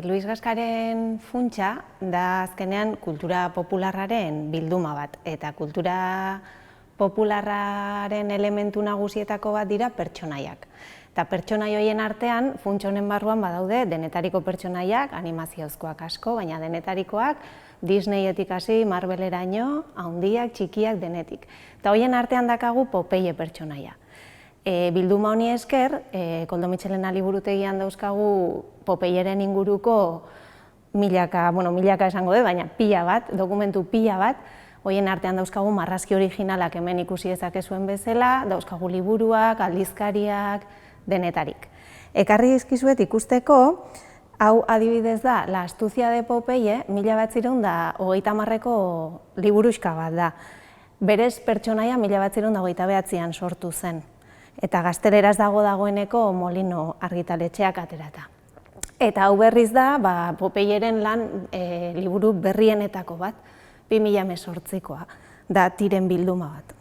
Luis Gaskaren funtsa da azkenean kultura popularraren bilduma bat, eta kultura popularraren elementu nagusietako bat dira pertsonaiak. Eta pertsonai horien artean, funts honen barruan badaude denetariko pertsonaiak, animaziozkoak asko, baina denetarikoak Disneyetik hasi, Marveleraino, handiak, txikiak, denetik. Eta horien artean dakagu Popeye pertsonaia. Bilduma honi esker, Koldo Mitxelena liburutegian dauzkagu Popeyeren inguruko milaka esango dut, baina pila bat, dokumentu pila bat, horien artean dauzkagu marrazki originalak hemen ikusi dezakezuen bezala, dauzkagu liburuak, aldizkariak, denetarik. Ekarri dizkizuet ikusteko, hau adibidez da, La astucia de Popeye, 1930ko liburuxka bat da. Berez pertsonaia 1929an sortu zen. Eta gazteleraz dagoeneko Molino argitaletxeak aterata. Eta hau berriz da, Popeyeren lan liburu berrienetako bat, 2018koa, da Tiren bilduma bat.